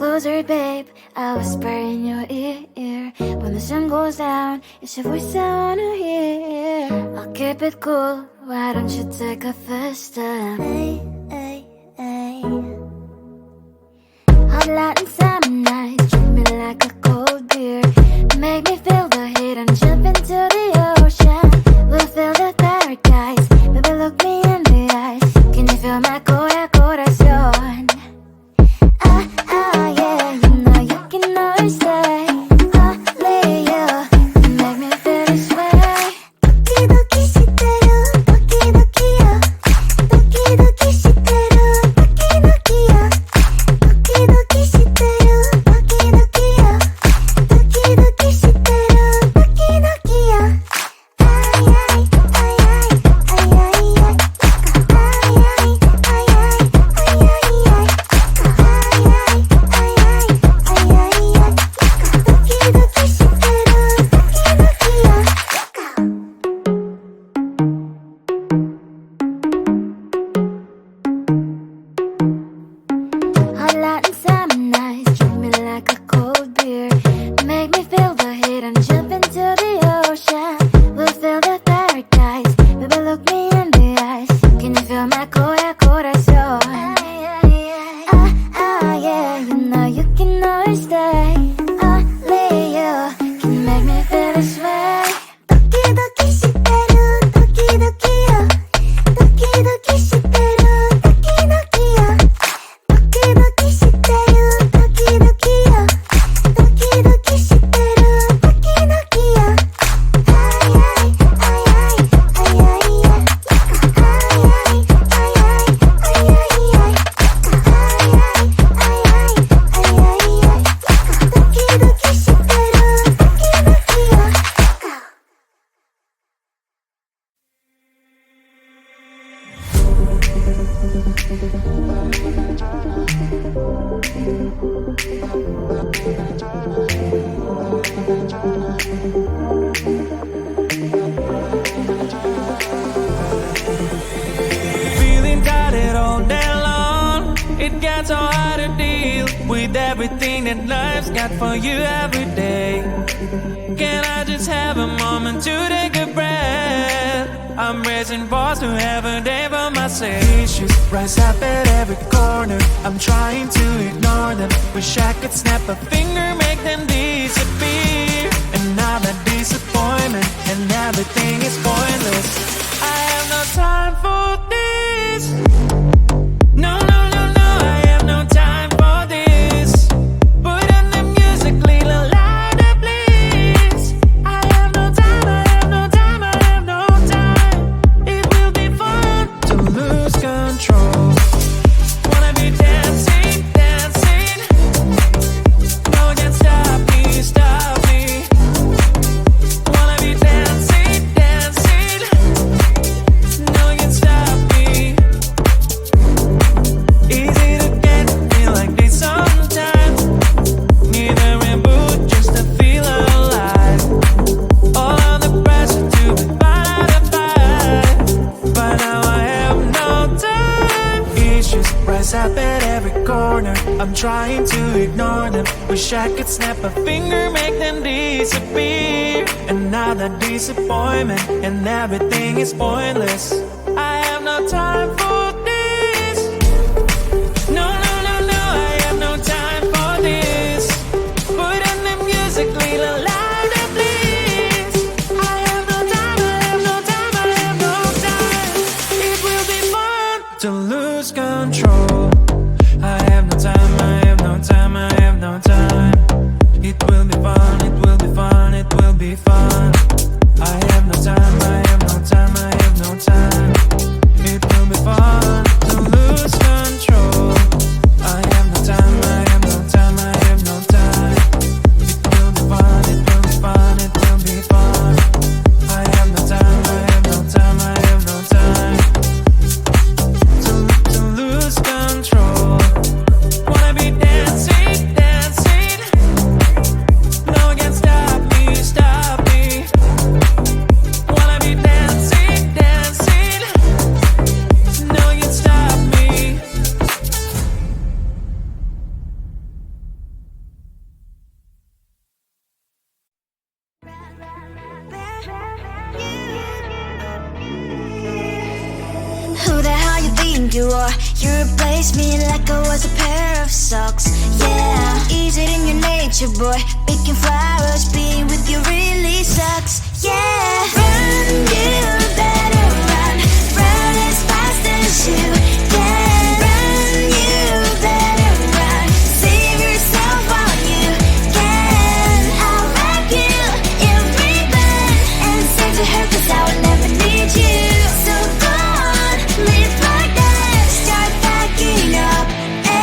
closer, babe. I'll whisper in your ear. When the sun goes down, it's your voice I wanna hear. I'll keep it cool, why don't you take a first step? Hey, hey, hey. Hot light and summer nights, treat me like a cold beer. Make me feel the heat and jump into the ocean. We'll feel the paradise, baby look me in the eyes. Can you feel my corazón? Yeah, you know you can always stay. Only you can make me feel this way. Doki doki shiteru, doki doki yo. Doki doki shiteru, doki doki yo. Doki doki shiteru, doki doki yo. Doki doki shiteru, doki doki yo. Ay ay ay ay ay ay ay. Ay ay ay ay ay ay ay. Hot light and summer nights, treat me like a cold beer. Make me feel the heat and jump into the ocean. We'll feel the paradise, baby look me in the eyes. Can you feel my corazón? Yeah, you know you can always stay. Only you can make me feel this way. Doki doki shiteru, doki doki yo. Doki doki shiteru, doki doki yo. Doki doki shiteru, doki doki yo. Doki doki shiteru, doki doki yo. Ay ay ay ay ay ay ay. Ay ay ay ay ay ay ay. Ay ay ay ay ay ay ay. Doki doki shiteru, doki doki yo. Feeling tired all day long. It gets so hard to deal with everything that life's got for you every day. Can I just have a moment to take a breath? I'm raising balls to have a day for myself. Issues rise up at every corner. I'm trying to ignore them. Wish I could snap a finger, make them disappear. And now that disappointment and everything is pointless. I have no time for this. No, no, no, no, I have no time for this. Put on the music, little louder, please. I have no time, I have no time, I have no time. It will be fun to lose control. Wanna be dancing, dancing. No one can stop me, stop me. Wanna be dancing, dancing. No one can stop me. Easy to get me like this sometimes. Need a reboot just to feel alive. All of the pressure to be fight. But now I have no time. Issues rise up at every corner. I'm trying to ignore them. Wish I could snap a finger, make them disappear. And now that disappointment and everything is pointless. I have no time for this. No, no, no, no, I have no time for this. Put on the music, little louder, please. I have no time, I have no time, I have no time. It will be fun to lose control. I have no time, I have no time, I have no time. It will be fun, it will be fun, it will be fun. I have no time, I have no time, I have no time. you are. You replaced me like I was a pair of socks. Yeah, is it in your nature, boy? Picking flowers, being with you really sucks. Yeah, run, you better run. Run as fast as you can. Run, you better run. Save yourself while you can. I'll wrap you in ribbon and send to her, 'cause I will never need you. So go on, live like that. Start packing up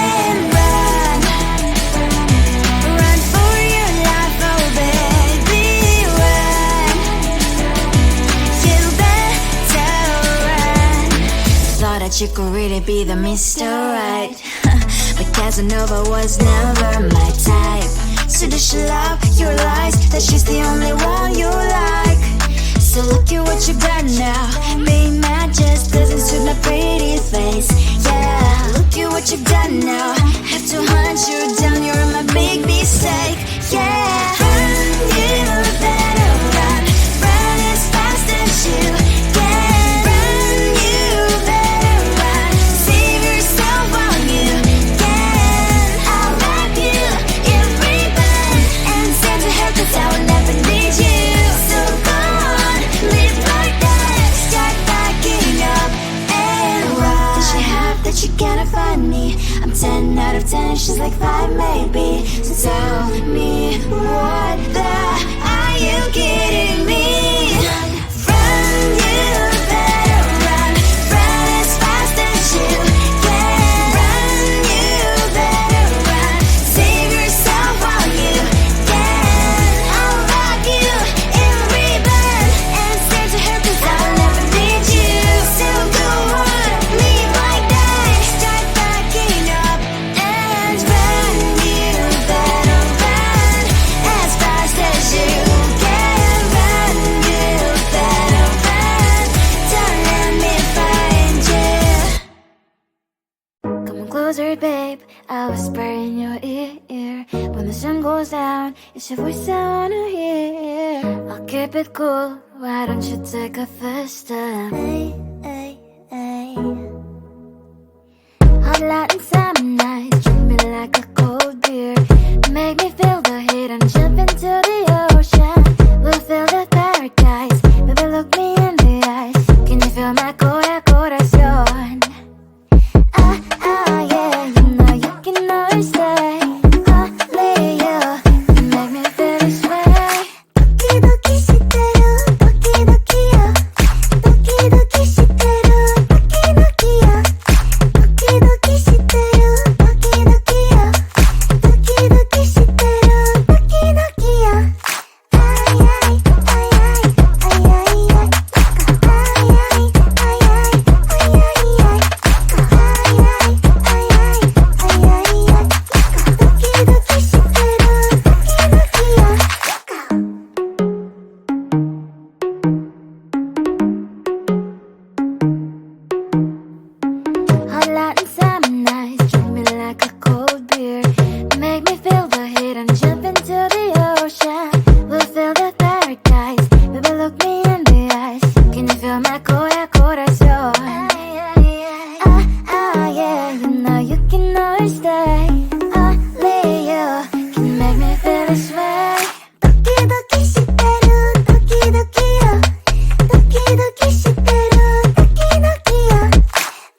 and run. Run for your life, oh baby, run. You better run. Thought that you could really be the Mr. Right, but Casanova was never my type. So does she love your lies, that she's the only one you like? So look at what you've done now. Being mad just doesn't suit my pretty face. Yeah, look at what you've done now. Have to hunt you down, you're my big mistake. Yeah, run, you better run. Run as fast as you can. Run, you better run. Save yourself while you can. I'll wrap you in ribbon and send to her, 'cause I will never need you. So go on, live like that. Start packing up and run. Does she have that she cannot find me? I'm 10 out of 10, she's like 5 maybe. So tell me, what the are you kidding me? Run, you better run. Run as fast as you can. Run, you better run. Save yourself while you can. I'll wrap you in ribbon and send to her, 'cause I'll never need you. So go on, live like that. Start packing up and run. You better run as fast as you can. Run, you better run. Don't let me find you. Come on closer, babe, I'll whisper in your ear. When the sun goes down, it's your voice I wanna hear. I'll keep it cool, why don't you take a first step? Hey, hey, hey. Hot light and summer nights, treat me like a cold beer. Make me feel the heat and jump into the ocean. We'll feel the paradise, baby look me in the eyes. Can you feel my corazón? Yeah, you know you can always stay. Only you can make me feel this way. Doki doki shiteru, doki doki yo. Doki doki shiteru, doki doki yo. Doki doki shiteru, doki doki yo. Doki doki shiteru, doki doki yo. Ay ay ay ay ay ay ay. Ay ay ay ay ay ay ay. Hot light and summer nights, treat me like a cold beer. Make me feel the heat and jump into the ocean. We'll feel the paradise, baby look me in the eyes. Can you feel my corazón? Yeah, you know you can always stay. Only you can make me feel this way. Doki doki shiteru, doki doki yo. Doki doki shiteru, doki doki yo.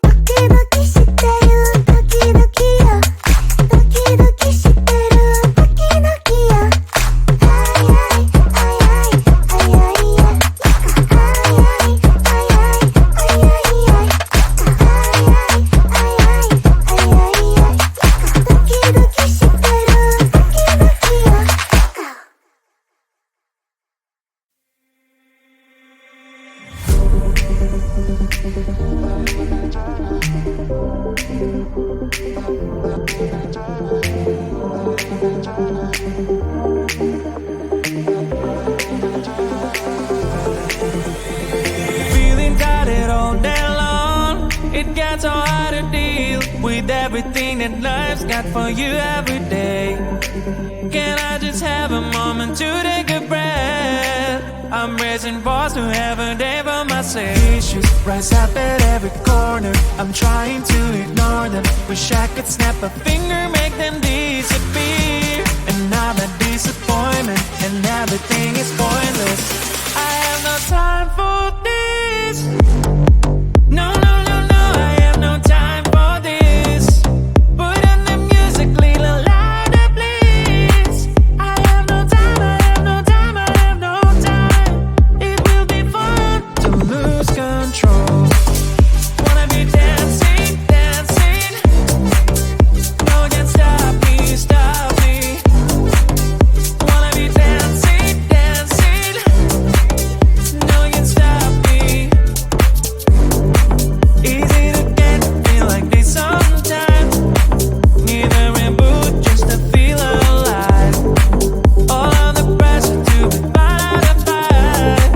Doki doki shiteru, doki doki yo. Doki doki shiteru, doki doki yo. Ay ay ay ay ay ay ay. Ay ay ay ay ay ay ay. Ay ay ay ay ay ay ay. Doki doki shiteru, doki doki yo. Feeling tired all day long. It gets so hard to deal with everything that life's got for you every day. Can I just have a moment to take a breath? I'm I'm raising balls to have a day for myself. Issues rise up at every corner, I'm trying to ignore them. Wish I could snap a finger, make them disappear. And now that disappointment and everything is pointless. I have no time for this. No, no, no, no, I have no time for this. Put on the music, little louder, please. I have no time, I have no time, I have no time. It will be fun to lose control. Wanna be dancing, dancing. No one can stop me, stop me. Wanna be dancing, dancing. No one can stop me. Easy to get, feel like this sometimes. Need a reboot just to feel alive. All of the pressure to be modified,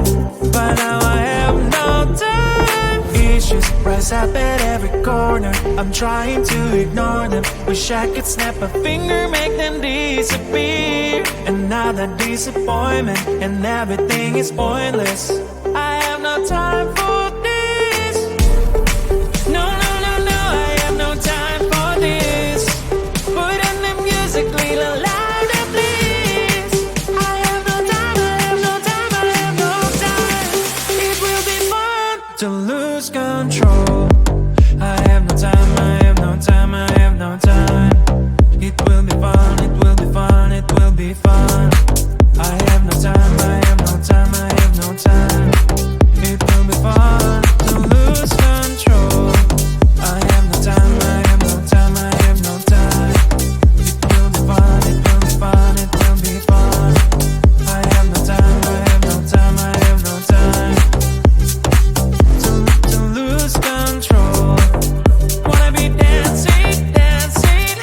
but now I have no time. Issues rise up at every corner, I'm trying to ignore them. Wish I could snap a finger, make them disappear. And now that disappointment and everything is pointless. I have no time for this. No, no, no, no, I have no time for this. Put on the music, little louder, please. I have no time, I have no time, I have no time. It will be fun to lose control. I have no time, I have no time, I have no time. It will be fun, it will be fun, it will be fun. I have no time, I have no time, I have no time. It will be fun to lose control. I have no time, I have no time, I have no time. It will be fun, it will be fun, it will be fun. I have no time, I have no time, I have no time. To lose control. Wanna be dancing, dancing.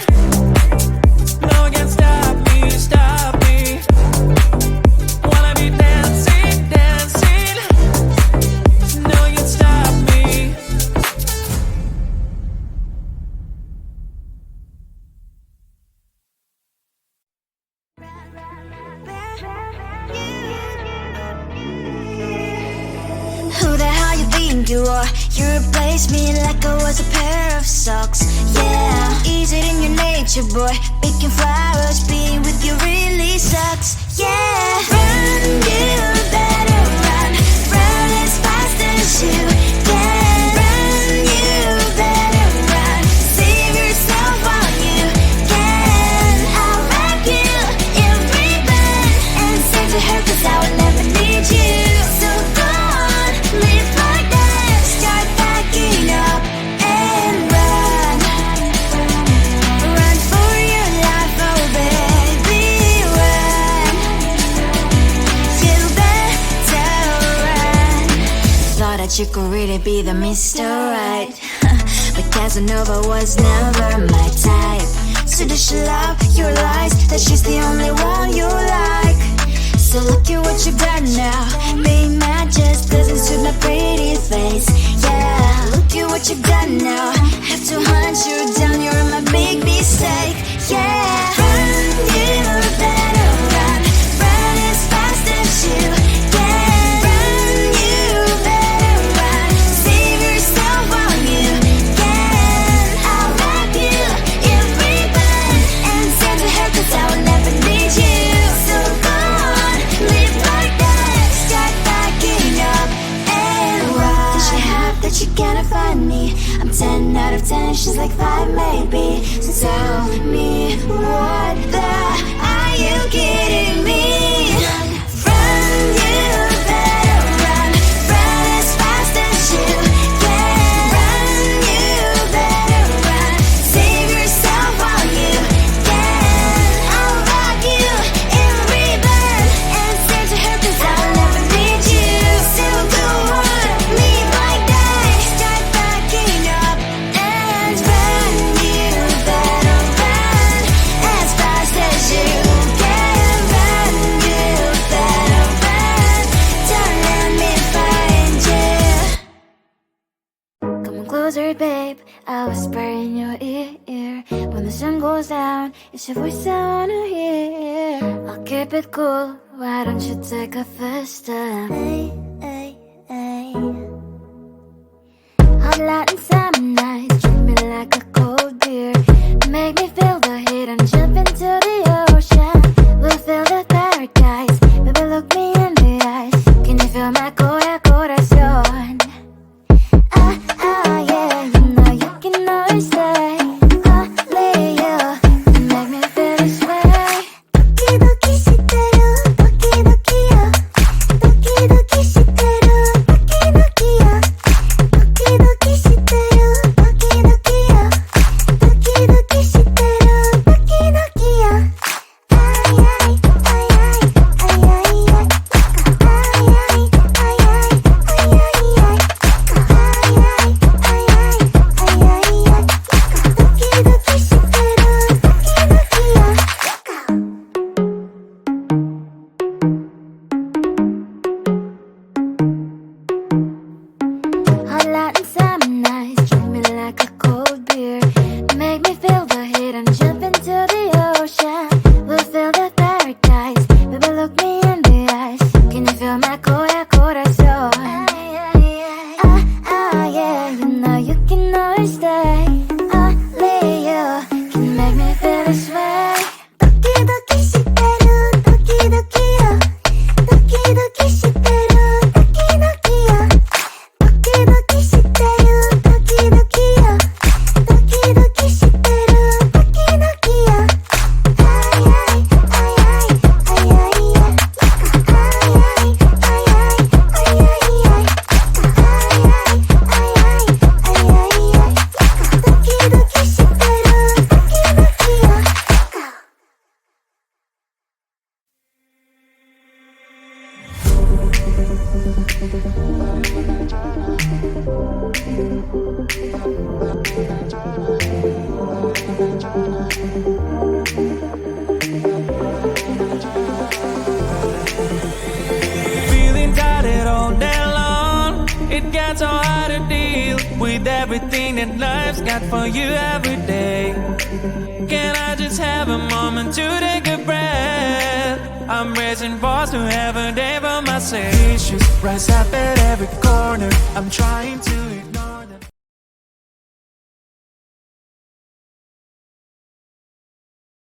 No one can stop me, stop me. Wanna be dancing, dancing. No one can stop me. Who the hell you think you are? You replaced me like I was a pair of socks. Yeah, is it in your nature, boy? Picking flowers, being with you really sucks. Yeah, run, you better run. Run as fast as you can. Run, you better run. Save yourself while you can. I'll wrap you in ribbon and send to her 'cause I will never need you. So go on, live like that. Start backing up and run. Run for your life, oh baby, run. You better run. Thought that you could really be the Mr. Right, but Casanova was never my type. So does she love your lies, that she's the only one you like? So look at what you've done now. Being mad just doesn't suit my pretty face. Yeah, look at what you've done now. Have to hunt you down, you're my big mistake. Yeah, run, you better run. Run as fast as you can. Run, you better run. Save yourself while you can. I'll wrap you in ribbon and send to her 'cause I will never need you. So go on, live like that. Start backing up and run. Does she have that she cannot find me? I'm 10 out of 10, she's like 5 maybe. So tell me, what the are you kidding me? Run, you better run. Run as fast as you can. Run, you better run. Save yourself while you can. I'll wrap you in ribbon and send to her 'cause I'll never need you. So go on, live like that. Start backing up and run. You better run as fast as you can. Run, you better run. Don't let me find you. Come on closer, babe, I'll whisper in your ear. When the sun goes down, it's your voice I wanna hear. I'll keep it cool Why don't you take a first step? Hey, hey, hey. Hot light and summer nights, treat me like a cold beer. Make me feel the heat and jump into the ocean. We'll feel the paradise, baby look me in the eyes. Can you feel my corazón? Yeah, you know you can always stay. Only you can make me feel this way. 도끼도끼 시대로 도끼도끼야. 도끼도끼 시대로 도끼도끼야. 도끼도끼 시대로 도끼도끼야. 도끼도끼 시대로 도끼도끼야. 아이아이 아이아이 아이아이 아이아이 아이아이 Hot light and summer nights, treat me like a cold beer. Make me feel the heat and jump into the ocean. We'll feel the paradise, baby look me in the eyes. Can you feel my corazón? Yeah, you know you can always stay. Only you can make me feel this way. 도끼도끼 시대로 도끼도끼야. 도끼도끼 시대로 도끼도끼야. 도끼도끼 시대로 도끼도끼야. 도끼도끼 시대로 도끼도끼야. 아이아이 아이아이 아이아이 아이아이 아이아이 아이아이 도끼도끼 시대로 도끼도끼야. Feeling tired all day long. It gets so hard to deal with everything that life's got for you every day. Can I just have a moment to take a breath? I'm raising balls to have a day for myself. Issues rise up at every corner. I'm trying to ignore